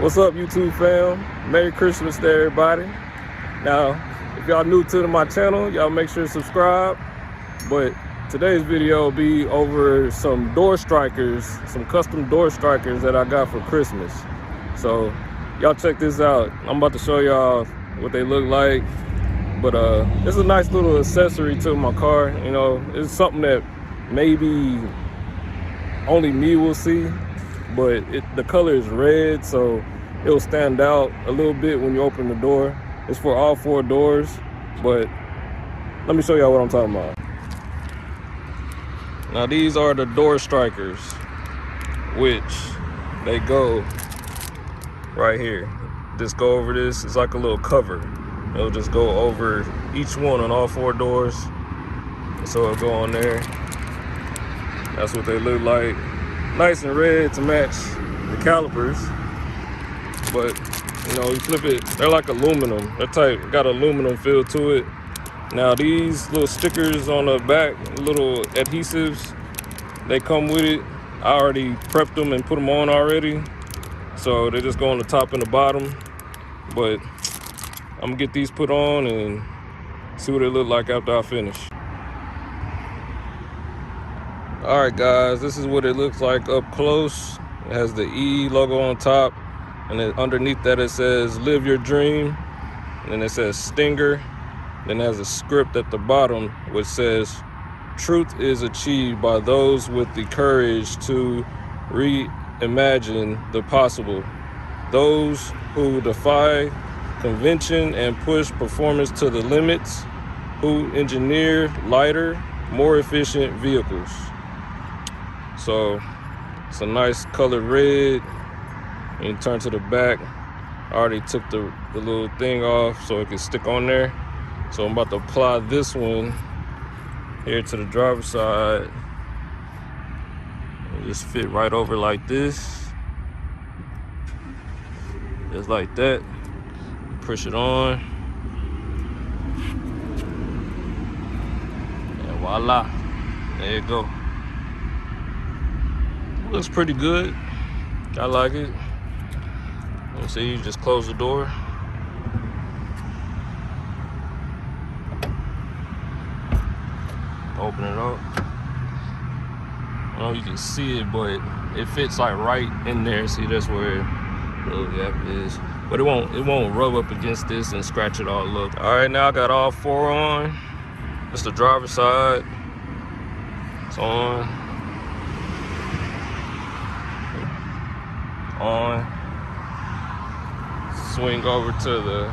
What's up, YouTube fam? Merry Christmas to everybody. Now, if y'all new to my channel, y'all make sure to subscribe. But today's video will be over some door strikers, some custom door strikers that I got for Christmas. So y'all check this out. I'm about to show y'all what they look like. But it's a nice little accessory to my car. You know, it's something that maybe only me will see, but the color is red, so it'll stand out a little bit when you open the door. It's for all 4 doors, but let me show y'all what I'm talking about. Now these are the door strikers, which they go right here. Just go over this. It's like a little cover. It'll just go over each one on all 4 doors. So it'll go on there. That's what they look like. Nice and red to match the calipers. But, you know, you flip it, they're like aluminum. That type got aluminum feel to it. Now these little stickers on the back, little adhesives, they come with it. I already prepped them and put them on already. So they just go on the top and the bottom. But I'm gonna get these put on and see what they look like after I finish. All right, guys, this is what it looks like up close. It has the E logo on top, and then underneath that it says "Live Your Dream," and then it says "Stinger." Then it has a script at the bottom which says, "Truth is achieved by those with the courage to reimagine the possible. Those who defy convention and push performance to the limits, who engineer lighter, more efficient vehicles." So it's a nice colored red. And you turn to the back. I already took the little thing off so it can stick on there. So I'm about to apply this one here to the driver's side. And just fit right over like this. Just like that. Push it on. And voila. There you go. Looks pretty good. I like it. You see, you just close the door. Open it up. I don't know if you can see it, but it fits like right in there. See, that's where the little gap is. But it won't rub up against this and scratch it all up. All right, now I got all 4 on. It's the driver's side. It's on. On. Swing over to the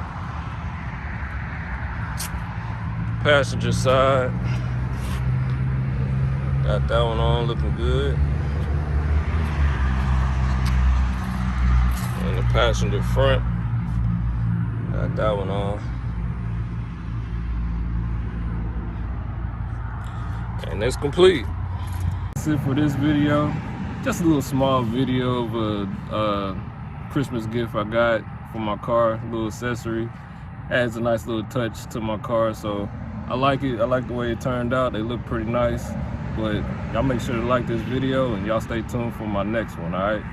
passenger side. Got that one on, looking good. And the passenger front, got that one on. And it's complete. That's it for this video. Just a little small video of a Christmas gift I got for my car, a little accessory. Adds a nice little touch to my car, so I like it. I like the way it turned out. They look pretty nice. But y'all make sure to like this video and y'all stay tuned for my next one, all right?